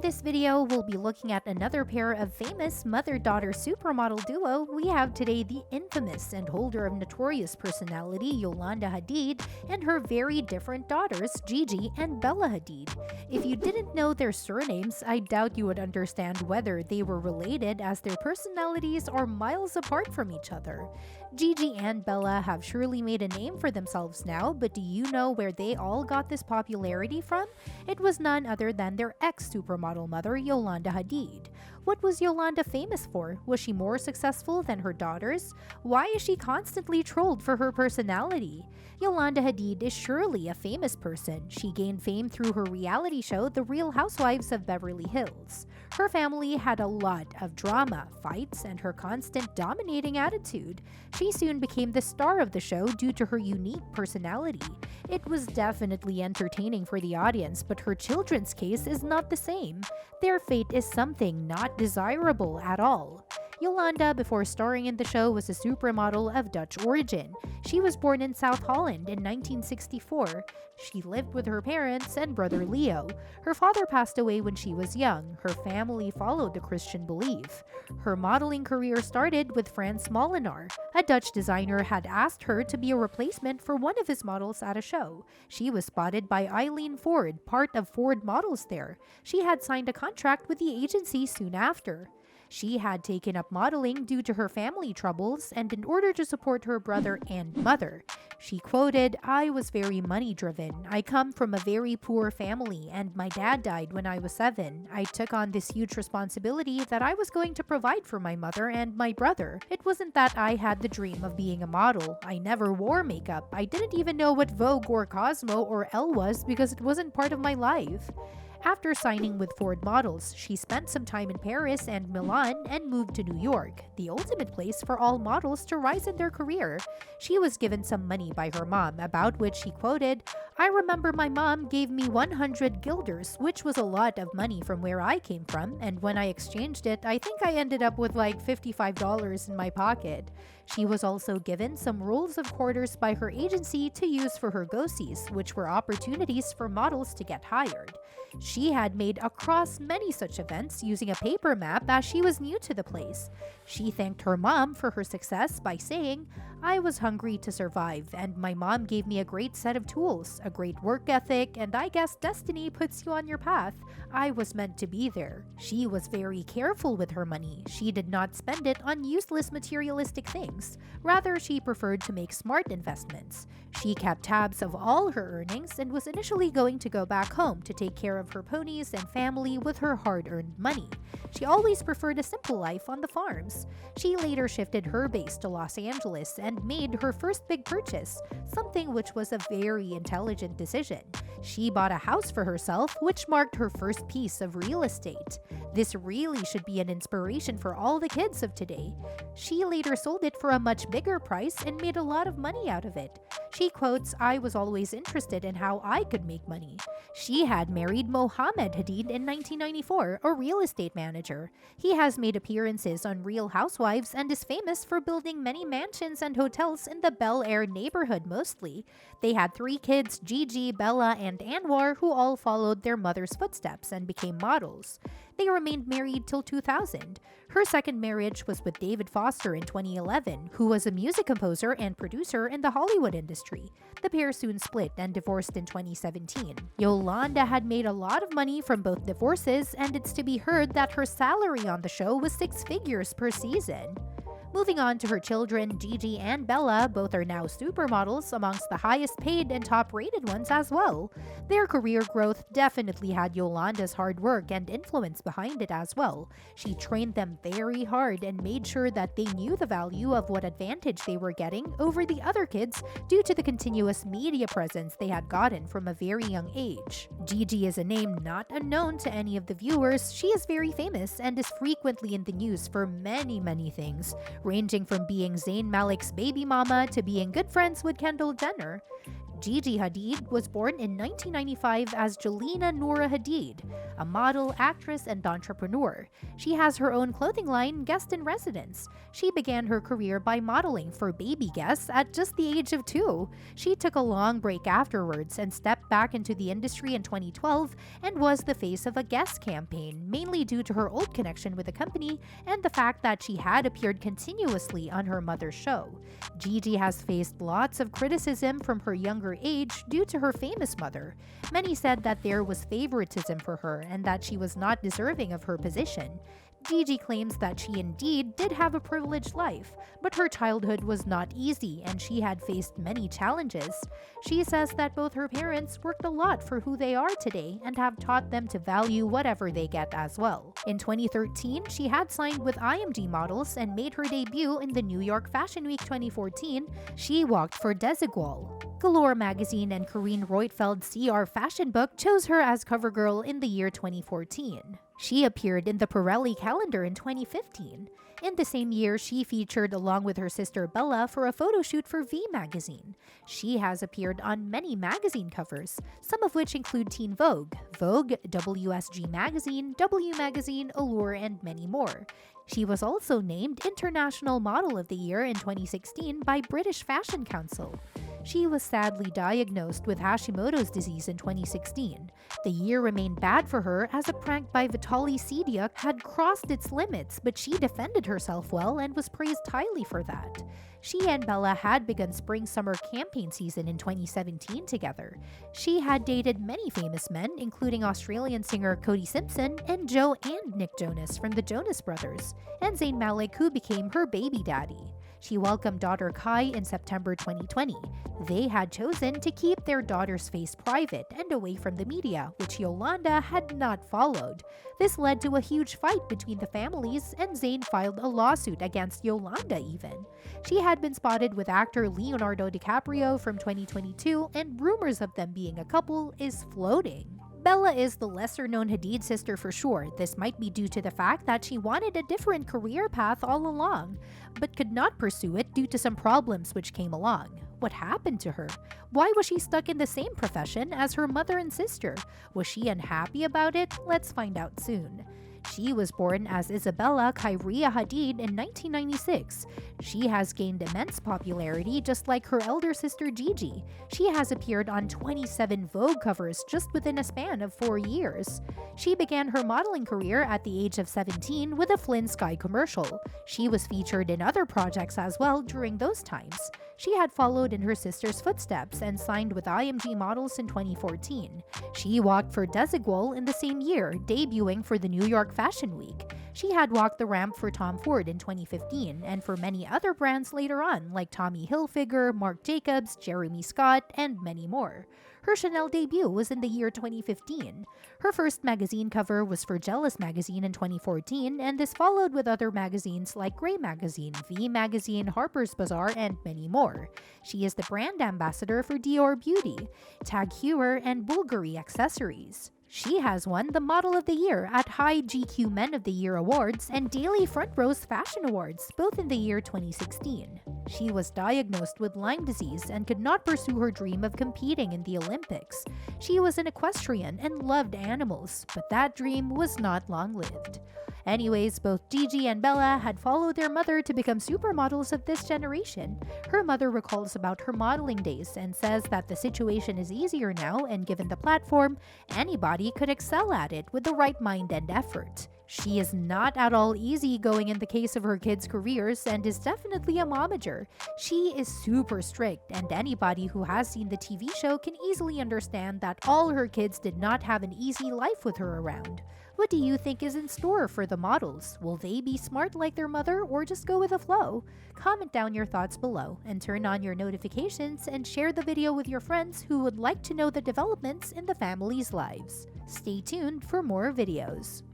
this video, we'll be looking at another pair of famous mother-daughter supermodel duo. We have today the infamous and holder of notorious personality Yolanda Hadid and her very different daughters Gigi and Bella Hadid. If you didn't know their surnames, I doubt you would understand whether they were related, as their personalities are miles apart from each other. Gigi and Bella have surely made a name for themselves now, but do you know where they all got this popularity from? It was none other than their ex-supermodel mother, Yolanda Hadid. What was Yolanda famous for? Was she more successful than her daughters? Why is she constantly trolled for her personality? Yolanda Hadid is surely a famous person. She gained fame through her reality show, The Real Housewives of Beverly Hills. Her family had a lot of drama, fights, and her constant dominating attitude. She soon became the star of the show due to her unique personality. It was definitely entertaining for the audience, but her children's case is not the same. Their fate is something not desirable at all. Yolanda, before starring in the show, was a supermodel of Dutch origin. She was born in South Holland in 1964. She lived with her parents and brother Leo. Her father passed away when she was young. Her family followed the Christian belief. Her modeling career started with Frans Molenaar. A Dutch designer had asked her to be a replacement for one of his models at a show. She was spotted by Eileen Ford, part of Ford Models there. She had signed a contract with the agency soon after. She had taken up modeling due to her family troubles and in order to support her brother and mother. She quoted, "I was very money-driven. I come from a very poor family and my dad died when I was 7. I took on this huge responsibility that I was going to provide for my mother and my brother. It wasn't that I had the dream of being a model. I never wore makeup. I didn't even know what Vogue or Cosmo or Elle was because it wasn't part of my life." After signing with Ford Models, she spent some time in Paris and Milan and moved to New York, the ultimate place for all models to rise in their career. She was given some money by her mom, about which she quoted, "I remember my mom gave me 100 guilders, which was a lot of money from where I came from, and when I exchanged it, I think I ended up with like $55 in my pocket." She was also given some rolls of quarters by her agency to use for her go-sees, which were opportunities for models to get hired. She had made across many such events using a paper map as she was new to the place. She thanked her mom for her success by saying, "I was hungry to survive, and my mom gave me a great set of tools, a great work ethic, and I guess destiny puts you on your path. I was meant to be there." She was very careful with her money. She did not spend it on useless materialistic things. Rather, she preferred to make smart investments. She kept tabs of all her earnings and was initially going to go back home to take care of her ponies and family with her hard-earned money. She always preferred a simple life on the farms. She later shifted her base to Los Angeles and made her first big purchase, something which was a very intelligent decision. She bought a house for herself, which marked her first piece of real estate. This really should be an inspiration for all the kids of today. She later sold it for a much bigger price and made a lot of money out of it. She quotes, "I was always interested in how I could make money." She had married Mohammed Hadid in 1994, a real estate manager. He has made appearances on Real Housewives and is famous for building many mansions and hotels in the Bel Air neighborhood mostly. They had 3 kids, Gigi, Bella, and Anwar, who all followed their mother's footsteps and became models. They remained married till 2000. Her second marriage was with David Foster in 2011, who was a music composer and producer in the Hollywood industry. The pair soon split and divorced in 2017. Yolanda had made a lot of money from both divorces, and it's to be heard that her salary on the show was 6 figures per season. Moving on to her children, Gigi and Bella, both are now supermodels, amongst the highest paid and top-rated ones as well. Their career growth definitely had Yolanda's hard work and influence behind it as well. She trained them very hard and made sure that they knew the value of what advantage they were getting over the other kids due to the continuous media presence they had gotten from a very young age. Gigi is a name not unknown to any of the viewers. She is very famous and is frequently in the news for many things, ranging from being Zayn Malik's baby mama to being good friends with Kendall Jenner. Gigi Hadid was born in 1995 as Jelena Noura Hadid, a model, actress, and entrepreneur. She has her own clothing line, Guest in Residence. She began her career by modeling for baby guests at just the age of 2. She took a long break afterwards and stepped back into the industry in 2012 and was the face of a Guest campaign, mainly due to her old connection with the company and the fact that she had appeared continuously on her mother's show. Gigi has faced lots of criticism from her younger age due to her famous mother. Many said that there was favoritism for her and that she was not deserving of her position. Gigi claims that she indeed did have a privileged life, but her childhood was not easy and she had faced many challenges. She says that both her parents worked a lot for who they are today and have taught them to value whatever they get as well. In 2013, she had signed with IMG Models and made her debut in the New York Fashion Week 2014. She walked for Desigual. Galore magazine and Corinne Reutfeld's CR fashion book chose her as cover girl in the year 2014. She appeared in the Pirelli calendar in 2015. In the same year, she featured along with her sister Bella for a photo shoot for V magazine. She has appeared on many magazine covers, some of which include Teen Vogue, Vogue, WSG Magazine, W Magazine, Allure, and many more. She was also named International Model of the Year in 2016 by British Fashion Council. She was sadly diagnosed with Hashimoto's disease in 2016. The year remained bad for her as a prank by Vitaly Sidiuk had crossed its limits, but she defended herself well and was praised highly for that. She and Bella had begun spring-summer campaign season in 2017 together. She had dated many famous men, including Australian singer Cody Simpson and Joe and Nick Jonas from the Jonas Brothers, and Zayn Malik, who became her baby daddy. She welcomed daughter Kai in September 2020. They had chosen to keep their daughter's face private and away from the media, which Yolanda had not followed. This led to a huge fight between the families, and Zayn filed a lawsuit against Yolanda even. She had been spotted with actor Leonardo DiCaprio from 2022, and rumors of them being a couple is floating. Bella is the lesser-known Hadid sister for sure. This might be due to the fact that she wanted a different career path all along, but could not pursue it due to some problems which came along. What happened to her? Why was she stuck in the same profession as her mother and sister? Was she unhappy about it? Let's find out soon. She was born as Isabella Khairia Hadid in 1996. She has gained immense popularity just like her elder sister Gigi. She has appeared on 27 Vogue covers just within a span of 4 years. She began her modeling career at the age of 17 with a Flynn Sky commercial. She was featured in other projects as well during those times. She had followed in her sister's footsteps and signed with IMG Models in 2014. She walked for Desigual in the same year, debuting for the New York Fashion Week. She had walked the ramp for Tom Ford in 2015 and for many other brands later on, like Tommy Hilfiger, Marc Jacobs, Jeremy Scott, and many more. Her Chanel debut was in the year 2015. Her first magazine cover was for Jealous magazine in 2014, and this followed with other magazines like Grey magazine, V magazine, Harper's Bazaar, and many more. She is the brand ambassador for Dior Beauty, Tag Heuer, and Bulgari accessories. She has won the Model of the Year at High GQ Men of the Year Awards and Daily Front Row's Fashion Awards, both in the year 2016. She was diagnosed with Lyme disease and could not pursue her dream of competing in the Olympics. She was an equestrian and loved animals, but that dream was not long-lived. Anyways, both Gigi and Bella had followed their mother to become supermodels of this generation. Her mother recalls about her modeling days and says that the situation is easier now, and given the platform, anybody could excel at it with the right mind and effort. She is not at all easygoing in the case of her kids' careers and is definitely a momager. She is super strict, and anybody who has seen the TV show can easily understand that all her kids did not have an easy life with her around. What do you think is in store for the models? Will they be smart like their mother or just go with the flow? Comment down your thoughts below and turn on your notifications and share the video with your friends who would like to know the developments in the family's lives. Stay tuned for more videos.